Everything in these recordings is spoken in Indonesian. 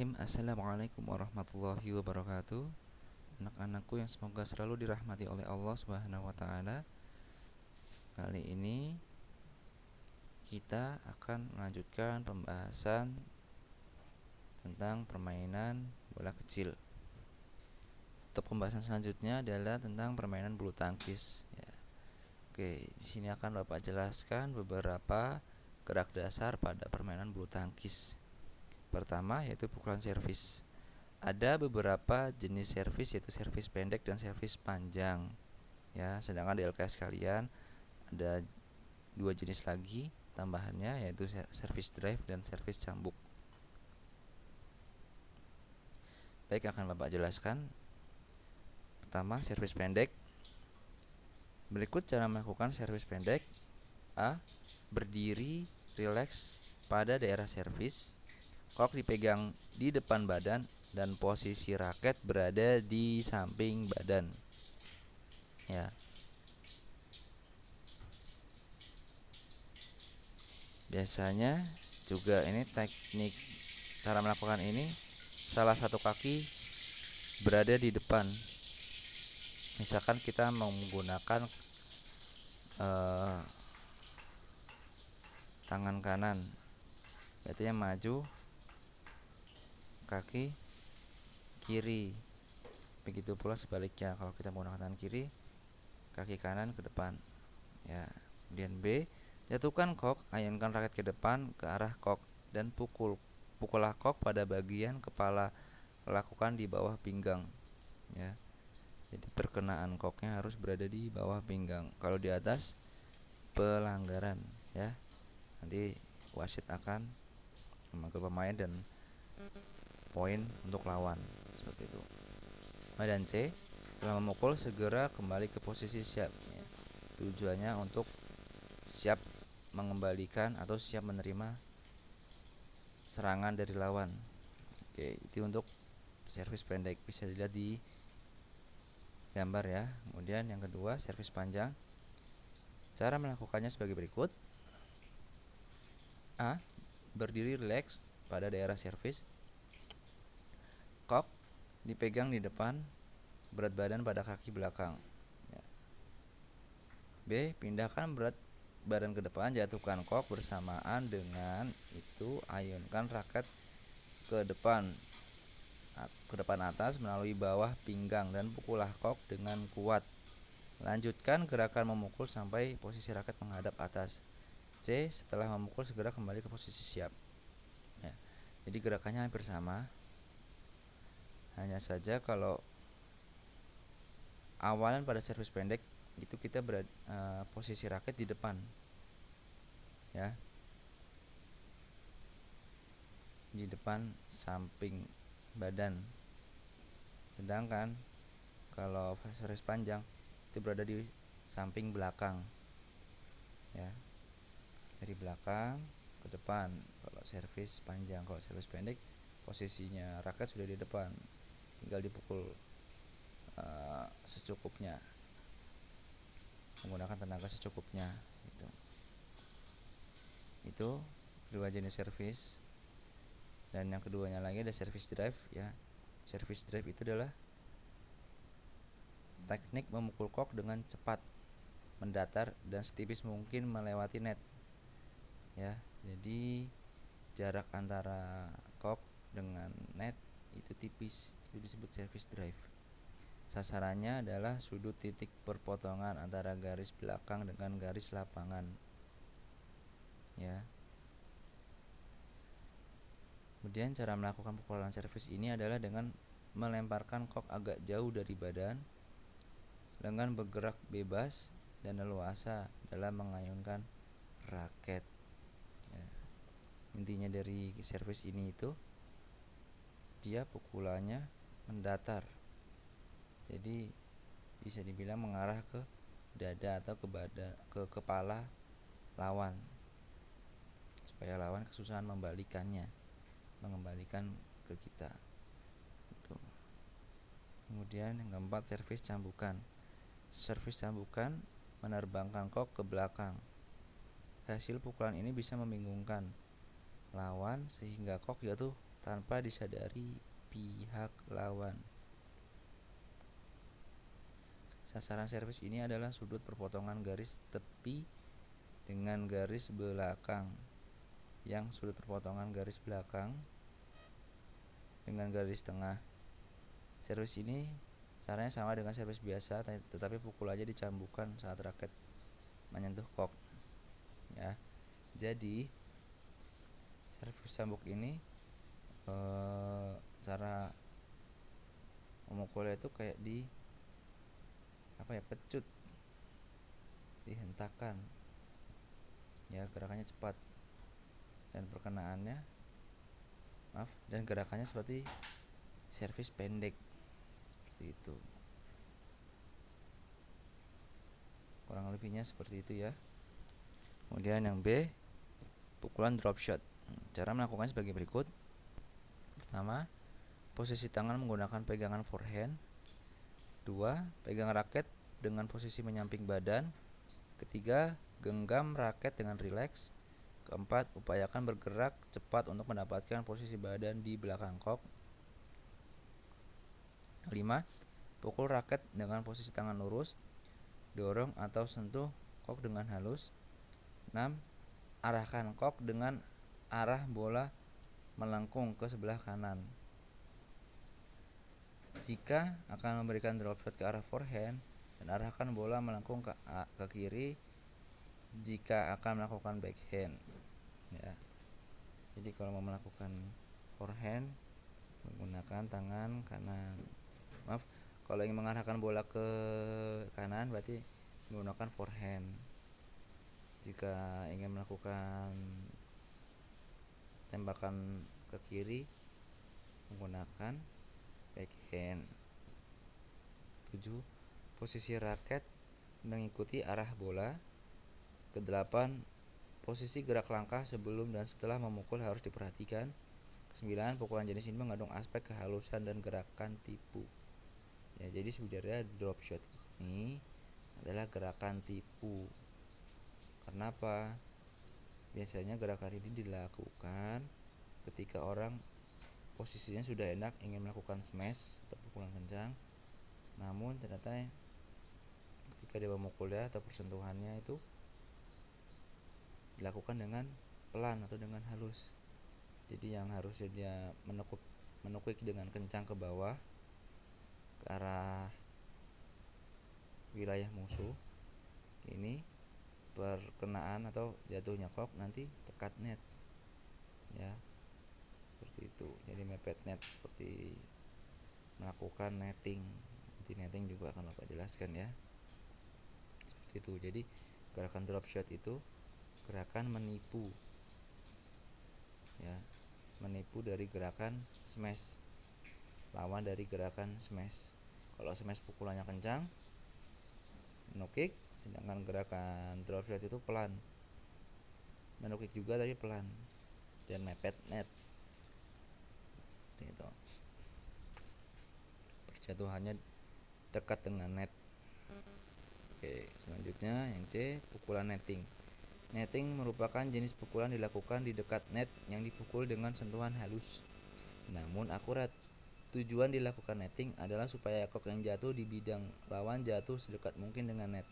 Bismillahirrahmanirrahim. Assalamualaikum warahmatullahi wabarakatuh. Anak-anakku yang semoga selalu dirahmati oleh Allah Subhanahu wa taala. Kali ini kita akan melanjutkan pembahasan tentang permainan bola kecil. Untuk pembahasan selanjutnya adalah tentang permainan bulu tangkis ya. Oke, di sini akan Bapak jelaskan beberapa gerak dasar pada permainan bulu tangkis. Pertama yaitu pukulan servis. Ada beberapa jenis servis yaitu servis pendek dan servis panjang. Ya, sedangkan di LKS kalian ada dua jenis lagi tambahannya yaitu servis drive dan servis cambuk. Baik, akan Bapak jelaskan. Pertama, servis pendek. Berikut cara melakukan servis pendek. A. Berdiri rileks pada daerah servis. Kok dipegang di depan badan dan posisi raket berada di samping badan. Ya. Biasanya juga ini teknik cara melakukan ini salah satu kaki berada di depan. Misalkan kita menggunakan tangan kanan, berarti yang maju kaki kiri. Begitu pula sebaliknya, kalau kita menggunakan tangan kiri, kaki kanan ke depan. Ya. Kemudian B, jatuhkan kok, ayunkan raket ke depan ke arah kok dan pukullah kok pada bagian kepala, lakukan di bawah pinggang. Ya. Jadi perkenaan koknya harus berada di bawah pinggang. Kalau di atas pelanggaran, ya. Nanti wasit akan memanggil pemain dan poin untuk lawan, seperti itu. Dan C, setelah memukul segera kembali ke posisi siap. Ya. Tujuannya untuk siap mengembalikan atau siap menerima serangan dari lawan. Oke, itu untuk servis pendek, bisa dilihat di gambar ya. Kemudian yang kedua, servis panjang. Cara melakukannya sebagai berikut. A. Berdiri rileks pada daerah servis. Kok dipegang di depan, berat badan pada kaki belakang. Ya. B. Pindahkan berat badan ke depan, jatuhkan kok bersamaan dengan itu ayunkan raket ke depan atas melalui bawah pinggang dan pukullah kok dengan kuat. Lanjutkan gerakan memukul sampai posisi raket menghadap atas. C. Setelah memukul segera kembali ke posisi siap. Ya. Jadi gerakannya hampir sama. Hanya saja kalau awalan pada servis pendek itu kita posisi raket di depan. Ya. Di depan samping badan. Sedangkan kalau servis panjang itu berada di samping belakang. Ya. Dari belakang ke depan kalau servis panjang. Kalau servis pendek posisinya raket sudah di depan, tinggal dipukul secukupnya, menggunakan tenaga secukupnya gitu. Itu dua jenis servis. Dan yang keduanya lagi ada servis drive ya. Servis drive itu adalah teknik memukul kok dengan cepat, mendatar dan setipis mungkin melewati net. Ya, jadi jarak antara kok dengan net itu tipis, itu disebut service drive. Sasarannya adalah sudut titik perpotongan antara garis belakang dengan garis lapangan. Ya. Kemudian cara melakukan pukulan servis ini adalah dengan melemparkan kok agak jauh dari badan dengan bergerak bebas dan leluasa dalam mengayunkan raket. Ya. Intinya dari servis ini itu dia pukulannya mendatar, jadi bisa dibilang mengarah ke dada atau ke kepala lawan, supaya lawan kesusahan mengembalikan ke kita. Itu. Kemudian yang keempat, servis cambukan. Servis cambukan menerbangkan kok ke belakang. Hasil pukulan ini bisa membingungkan lawan sehingga kok jatuh tanpa disadari pihak lawan. Sasaran servis ini adalah sudut perpotongan garis tepi dengan garis belakang. Yang sudut perpotongan garis belakang dengan garis tengah. Servis ini caranya sama dengan servis biasa, tetapi pukulannya dicambukkan saat raket menyentuh kok. Ya, jadi servis cambuk ini cara memukulnya itu kayak di pecut, dihentakkan. Ya, gerakannya cepat dan gerakannya seperti servis pendek, seperti itu. Kurang lebihnya seperti itu ya. Kemudian yang B, pukulan drop shot. Cara melakukannya sebagai berikut. Pertama, posisi tangan menggunakan pegangan forehand. 2, pegang raket dengan posisi menyamping badan. Ketiga, genggam raket dengan rileks. Keempat, upayakan bergerak cepat untuk mendapatkan posisi badan di belakang kok. 5, pukul raket dengan posisi tangan lurus. Dorong atau sentuh kok dengan halus. 6, arahkan kok dengan arah bola melengkung ke sebelah kanan. Jika akan memberikan drop shot ke arah forehand, dan arahkan bola melengkung ke kiri jika akan melakukan backhand. Ya. Jadi kalau mau melakukan forehand menggunakan tangan kanan. Kalau ingin mengarahkan bola ke kanan berarti menggunakan forehand. Jika ingin melakukan tembakan ke kiri menggunakan backhand. 7, posisi raket mengikuti arah bola. Ke-8, posisi gerak langkah sebelum dan setelah memukul harus diperhatikan. Ke-9, pukulan jenis ini mengandung aspek kehalusan dan gerakan tipu. Ya, jadi sebenarnya drop shot ini adalah gerakan tipu. Kenapa? Biasanya gerakan ini dilakukan ketika orang posisinya sudah enak ingin melakukan smash atau pukulan kencang, namun ternyata ketika dia memukulnya atau persentuhannya itu dilakukan dengan pelan atau dengan halus. Jadi yang harusnya dia menekuk dengan kencang ke bawah ke arah wilayah musuh, ini perkenaan atau jatuhnya kok nanti tekat net. Ya, seperti itu. Jadi mepet net, seperti melakukan netting. Nanti netting juga akan Bapak jelaskan ya. Seperti itu. Jadi gerakan drop shot itu gerakan menipu. Ya, menipu dari gerakan smash. Lawan dari gerakan smash. Kalau smash pukulannya kencang, no kick, sedangkan gerakan drop shot itu pelan. No kick juga tapi pelan dan mepet net. Gitu. Perjatuhannya dekat dengan net. Oke, selanjutnya yang C, pukulan netting. Netting merupakan jenis pukulan dilakukan di dekat net yang dipukul dengan sentuhan halus namun akurat. Tujuan dilakukan netting adalah supaya kok yang jatuh di bidang lawan jatuh sedekat mungkin dengan net.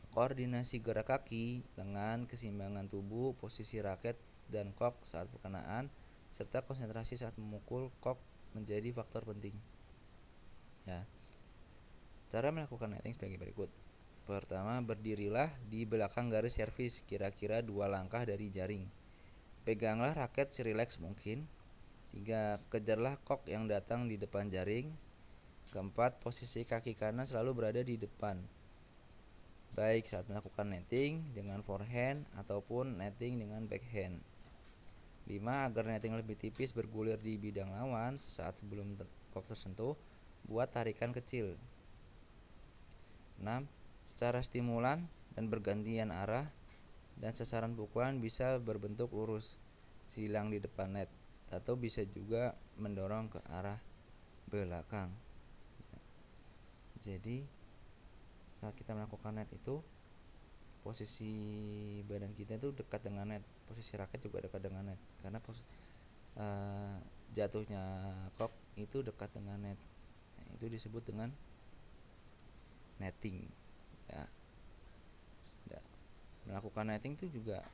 Koordinasi gerak kaki, lengan, keseimbangan tubuh, posisi raket dan kok saat perkenaan, serta konsentrasi saat memukul kok menjadi faktor penting. Ya. Cara melakukan netting sebagai berikut. Pertama, berdirilah di belakang garis servis, kira-kira 2 langkah dari jaring. Peganglah raket serileks mungkin. 3, kejarlah kok yang datang di depan jaring. Keempat, posisi kaki kanan selalu berada di depan, baik saat melakukan netting dengan forehand ataupun netting dengan backhand. 5, agar netting lebih tipis bergulir di bidang lawan sesaat sebelum kok tersentuh, buat tarikan kecil. 6, secara stimulan dan bergantian arah dan sasaran pukulan bisa berbentuk lurus, silang di depan net, atau bisa juga mendorong ke arah belakang. Jadi saat kita melakukan net itu posisi badan kita itu dekat dengan net, posisi raket juga dekat dengan net, karena jatuhnya kok itu dekat dengan net. Nah, itu disebut dengan netting ya. Melakukan netting itu juga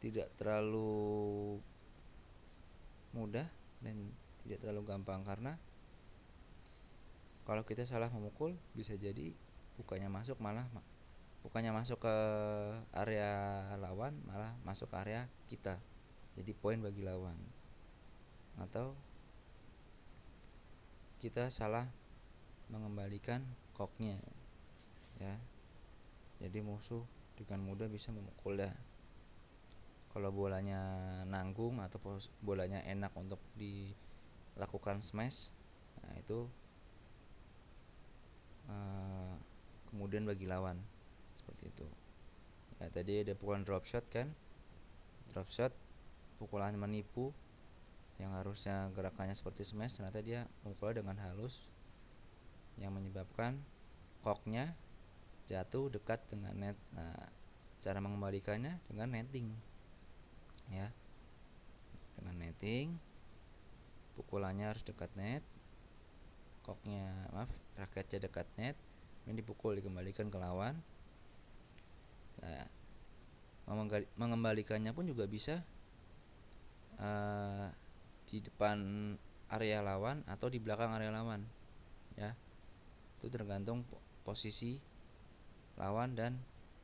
tidak terlalu mudah dan tidak terlalu gampang, karena kalau kita salah memukul bisa jadi bukannya masuk ke area lawan, malah masuk ke area kita, jadi poin bagi lawan. Atau kita salah mengembalikan koknya ya, jadi musuh dengan mudah bisa memukulnya. Kalau bolanya nanggung atau bolanya enak untuk dilakukan smash, nah itu kemudian bagi lawan seperti itu ya. Tadi ada pukulan drop shot kan, drop shot pukulan menipu yang harusnya gerakannya seperti smash, ternyata dia memukulnya dengan halus yang menyebabkan koknya jatuh dekat dengan net. Nah, cara mengembalikannya dengan netting ya. Dengan netting, pukulannya harus dekat net, raketnya dekat net, ini dipukul, dikembalikan ke lawan. Nah, mengembalikannya pun juga bisa di depan area lawan atau di belakang area lawan ya. Itu tergantung posisi lawan dan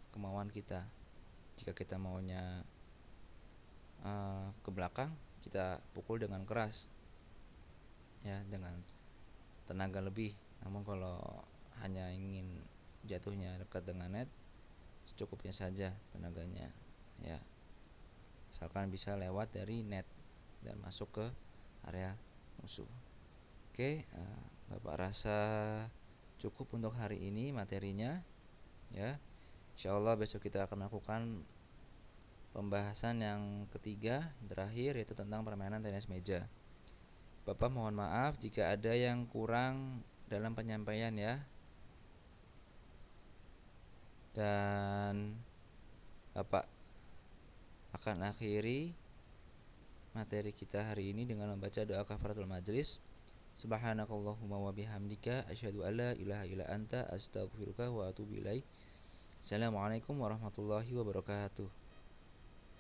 kemauan kita. Jika kita maunya ke belakang, kita pukul dengan keras ya, dengan tenaga lebih. Namun kalau hanya ingin jatuhnya dekat dengan net, secukupnya saja tenaganya ya, asalkan bisa lewat dari net dan masuk ke area musuh. Oke, Bapak rasa cukup untuk hari ini materinya ya. Insyaallah besok kita akan melakukan pembahasan yang ketiga, yang terakhir, yaitu tentang permainan tenis meja. Bapak mohon maaf jika ada yang kurang dalam penyampaian ya. Dan Bapak akan akhiri materi kita hari ini dengan membaca doa kafaratul majlis. Subhanakallahumma wa bihamdika asyhadu alla ilaha illa anta astaghfiruka wa atubu ilaik. Assalamualaikum warahmatullahi wabarakatuh.